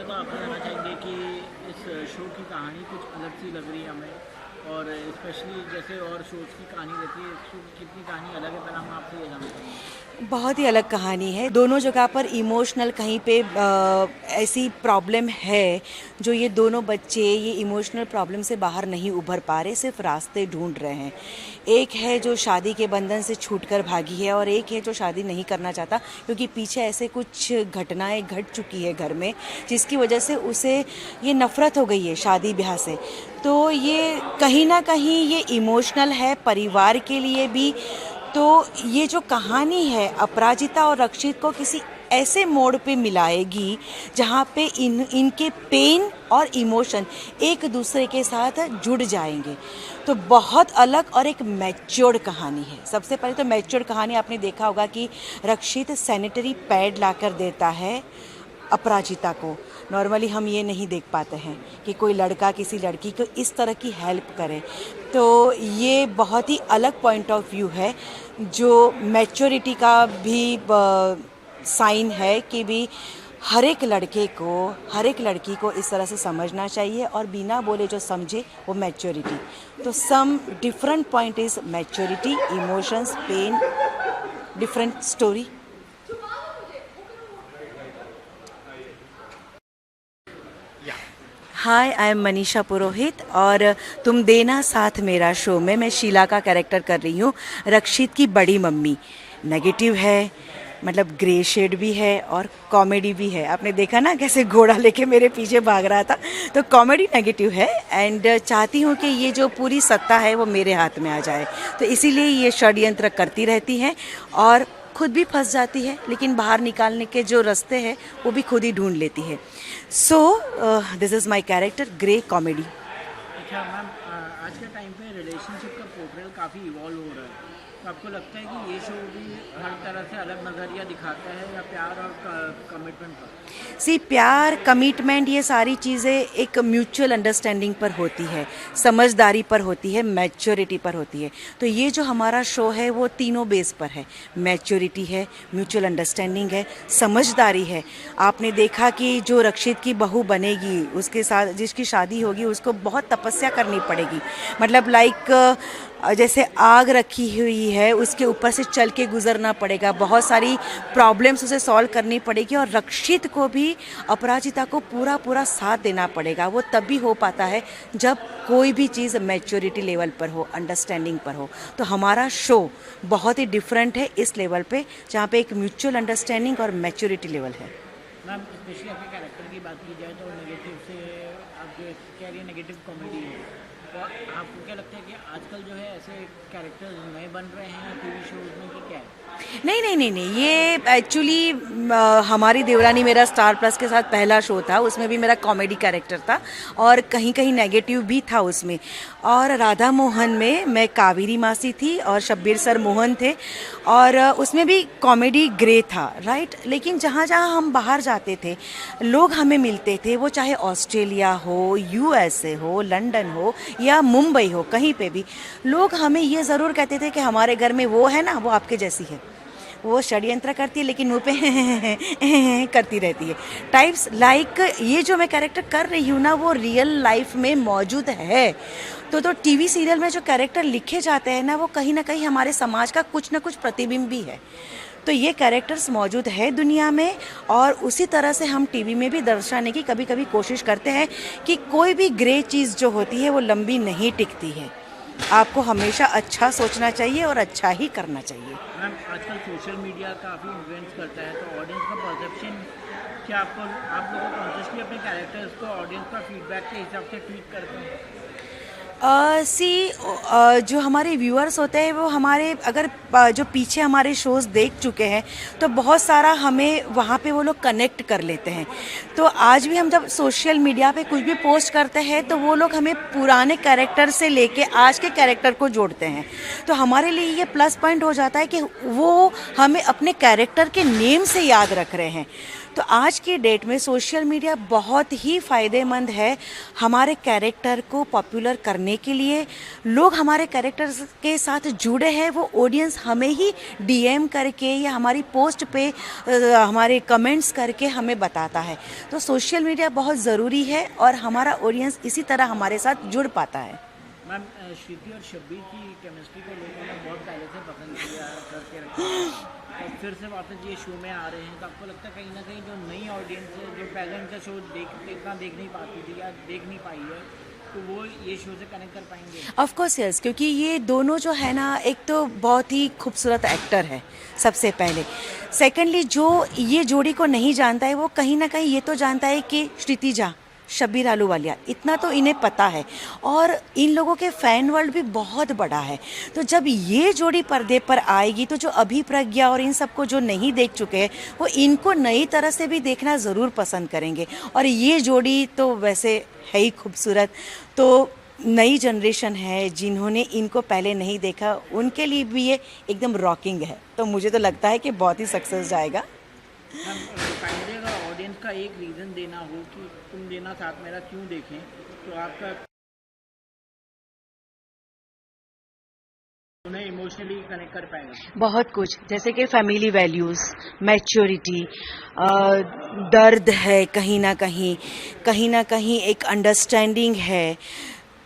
तो आप बताना चाहेंगे कि इस शो की कहानी कुछ अलग सी लग रही है हमें, और स्पेशली जैसे और शोज़ की कहानी रहती है, इस शो की कितनी कहानी अलग है, पहले हम आपसे ये जानना चाहेंगे। बहुत ही अलग कहानी है। दोनों जगह पर इमोशनल कहीं पे ऐसी प्रॉब्लम है जो ये दोनों बच्चे ये इमोशनल प्रॉब्लम से बाहर नहीं उभर पा रहे, सिर्फ रास्ते ढूंढ रहे हैं। एक है जो शादी के बंधन से छूटकर भागी है और एक है जो शादी नहीं करना चाहता क्योंकि पीछे ऐसे कुछ घटनाएं घट चुकी है घर में जिसकी वजह से उसे ये नफ़रत हो गई है शादी ब्याह से। तो ये कहीं ना कहीं ये इमोशनल है परिवार के लिए भी। तो ये जो कहानी है अपराजिता और रक्षित को किसी ऐसे मोड़ पे मिलाएगी जहाँ पे इनके पेन और इमोशन एक दूसरे के साथ जुड़ जाएंगे। तो बहुत अलग और एक मैच्योर्ड कहानी है। सबसे पहले तो मैच्योर्ड कहानी आपने देखा होगा कि रक्षित सैनिटरी पैड लाकर देता है अपराजिता को। नॉर्मली हम ये नहीं देख पाते हैं कि कोई लड़का किसी लड़की को इस तरह की हेल्प करे। तो ये बहुत ही अलग पॉइंट ऑफ व्यू है जो मैच्योरिटी का भी साइन है कि भी हर एक लड़के को हर एक लड़की को इस तरह से समझना चाहिए और बिना बोले जो समझे वो मैच्योरिटी। तो some different point is maturity, emotions, pain, different story. Hi, I am Manisha Purohit और तुम देना साथ मेरा शो में मैं शीला का कैरेक्टर कर रही हूँ, रक्षित की बड़ी मम्मी। नेगेटिव है, मतलब ग्रे शेड भी है और कॉमेडी भी है। आपने देखा ना कैसे घोड़ा लेके मेरे पीछे भाग रहा था, तो कॉमेडी नेगेटिव है एंड चाहती हूँ कि ये जो पूरी सत्ता है वो मेरे हाथ में आ जाए। तो इसीलिए ये षड्यंत्र करती रहती है और खुद भी फंस जाती है, लेकिन बाहर निकालने के जो रास्ते हैं वो भी खुद ही ढूंढ लेती है। So this is my character, grey comedy. अच्छा मैम, आज के टाइम पे रिलेशनशिप का पोर्ट्रेल काफ़ी इवॉल्व हो रहा है, तो आपको लगता है कि ये शो भी हर तरह से अलग नज़रिया दिखाता है या प्यार और कमिटमेंट पर? प्यार, कमिटमेंट, ये सारी चीज़ें एक म्यूचुअल अंडरस्टैंडिंग पर होती है, समझदारी पर होती है, मैच्योरिटी पर होती है। तो ये जो हमारा शो है वो तीनों बेस पर है। मैच्योरिटी है, म्यूचुअल अंडरस्टैंडिंग है, समझदारी है। आपने देखा कि जो रक्षित की बहू बनेगी उसके साथ जिसकी शादी होगी उसको बहुत तपस्या करनी पड़ेगी। मतलब लाइक जैसे आग रखी हुई है उसके ऊपर से चल के गुजरना पड़ेगा, बहुत सारी प्रॉब्लम्स उसे सॉल्व करनी पड़ेगी और रक्षित को भी अपराजिता को पूरा पूरा साथ देना पड़ेगा। वो तभी हो पाता है जब कोई भी चीज़ मैच्योरिटी लेवल पर हो, अंडरस्टैंडिंग पर हो। तो हमारा शो बहुत ही डिफरेंट है इस लेवल पे जहाँ पे एक म्यूचुअल अंडरस्टैंडिंग और मैच्योरिटी लेवल है। मैम स्पेशली आपके कैरेक्टर की बात की जाए तो नेगेटिव से आप जो कह रही है नेगेटिव कॉमेडी है, तो आपको क्या लगता है कि आजकल जो है ऐसे कैरेक्टर्स नए बन रहे हैं टीवी शोज में, कि क्या है? नहीं नहीं नहीं नहीं, ये एक्चुअली हमारी देवरानी मेरा स्टार प्लस के साथ पहला शो था, उसमें भी मेरा कॉमेडी कैरेक्टर था और कहीं कहीं नेगेटिव भी था उसमें। और राधा मोहन में मैं कावेरी मासी थी और शब्बीर सर मोहन थे और उसमें भी कॉमेडी ग्रे था, राइट। लेकिन जहाँ जहाँ हम बाहर जाते थे लोग हमें मिलते थे, वो चाहे ऑस्ट्रेलिया हो, यूएसए हो, लंदन हो या मुंबई हो, कहीं पे भी लोग हमें ये ज़रूर कहते थे कि हमारे घर में वो है ना, वो आपके जैसी है, वो षड्यंत्र करती है लेकिन मुँह पे करती रहती है। टाइप्स लाइक ये जो मैं कैरेक्टर कर रही हूँ ना वो रियल लाइफ में मौजूद है। तो टीवी सीरियल में जो कैरेक्टर लिखे जाते हैं ना वो कहीं ना कहीं हमारे समाज का कुछ ना कुछ प्रतिबिंब भी है। तो ये कैरेक्टर्स मौजूद है दुनिया में और उसी तरह से हम टीवी में भी दर्शाने की कभी कभी कोशिश करते हैं कि कोई भी ग्रे चीज़ जो होती है वो लंबी नहीं टिकती है। आपको हमेशा अच्छा सोचना चाहिए और अच्छा ही करना चाहिए। मैम आजकल सोशल मीडिया काफ़ी इन्फ्लुएंस करता है, तो ऑडियंस का परसेप्शन क्या, आप लोग कॉन्शियसली अपने कैरेक्टर्स को ऑडियंस का फीडबैक के हिसाब से ट्रीट करते हैं? जो हमारे व्यूअर्स होते हैं वो हमारे अगर जो पीछे हमारे शोज़ देख चुके हैं तो बहुत सारा हमें वहाँ पे वो लोग कनेक्ट कर लेते हैं। तो आज भी हम जब सोशल मीडिया पे कुछ भी पोस्ट करते हैं तो वो लोग हमें पुराने कैरेक्टर से लेके आज के कैरेक्टर को जोड़ते हैं। तो हमारे लिए ये प्लस पॉइंट हो जाता है कि वो हमें अपने कैरेक्टर के नेम से याद रख रहे हैं। तो आज की डेट में सोशल मीडिया बहुत ही फ़ायदेमंद है हमारे कैरेक्टर को पॉपुलर करने के लिए। लोग हमारे कैरेक्टर के साथ जुड़े हैं, वो ऑडियंस हमें ही डीएम करके या हमारी पोस्ट पे हमारे कमेंट्स करके हमें बताता है। तो सोशल मीडिया बहुत ज़रूरी है और हमारा ऑडियंस इसी तरह हमारे साथ जुड़ पाता है। मैम, श्रुति और शब्बीर की केमिस्ट्री को लोगों ने बहुत पहले से पसंद किया करके रखा है और फिर से वापस ये शो में आ रहे हैं, तो आपको लगता है कहीं ना कहीं जो नई ऑडियंस है जो पहले इनका शो देख नहीं पाती थी या देख नहीं पाई है, तो वो ये शो से कनेक्ट कर पाएंगे? ऑफ कोर्स यस, क्योंकि ये दोनों जो है ना, एक तो बहुत ही खूबसूरत एक्टर है सबसे पहले। सेकेंडली जो ये जोड़ी को नहीं जानता है वो कहीं ना कहीं ये तो जानता है कि श्रुतिजा शब्बीर आहलूवालिया, इतना तो इन्हें पता है और इन लोगों के फ़ैन वर्ल्ड भी बहुत बड़ा है। तो जब ये जोड़ी पर्दे पर आएगी तो जो अभी प्रज्ञा और इन सबको जो नहीं देख चुके हैं वो इनको नई तरह से भी देखना ज़रूर पसंद करेंगे। और ये जोड़ी तो वैसे है ही खूबसूरत, तो नई जनरेशन है जिन्होंने इनको पहले नहीं देखा उनके लिए भी ये एकदम रॉकिंग है। तो मुझे तो लगता है कि बहुत ही सक्सेस जाएगा। मैम, फाइनली अगर ऑडियंस का एक रीज़न देना हो कि तुम देना साथ मेरा क्यों देखें, तो आपका उन्हें इमोशनली कनेक्ट कर पाएगा? बहुत कुछ, जैसे कि फैमिली वैल्यूज़, मैच्योरिटी, दर्द है कहीं ना कहीं एक अंडरस्टैंडिंग है।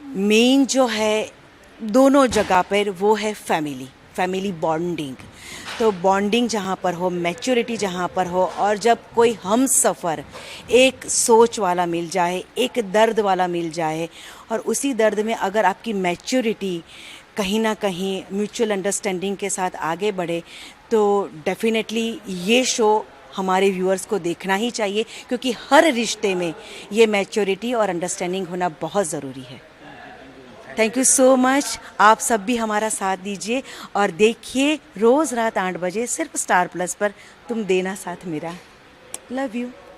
मेन जो है दोनों जगह पर वो है फैमिली बॉन्डिंग। तो बॉन्डिंग जहाँ पर हो, मैच्योरिटी जहाँ पर हो, और जब कोई हम सफ़र एक सोच वाला मिल जाए, एक दर्द वाला मिल जाए, और उसी दर्द में अगर आपकी मैच्योरिटी कहीं ना कहीं म्यूचुअल अंडरस्टैंडिंग के साथ आगे बढ़े, तो डेफिनेटली ये शो हमारे व्यूअर्स को देखना ही चाहिए, क्योंकि हर रिश्ते में ये मैच्योरिटी और अंडरस्टैंडिंग होना बहुत ज़रूरी है। Thank you so much. आप सब भी हमारा साथ दीजिए और देखिए रोज़ रात 8 बजे सिर्फ स्टार प्लस पर तुम देना साथ मेरा। Love you.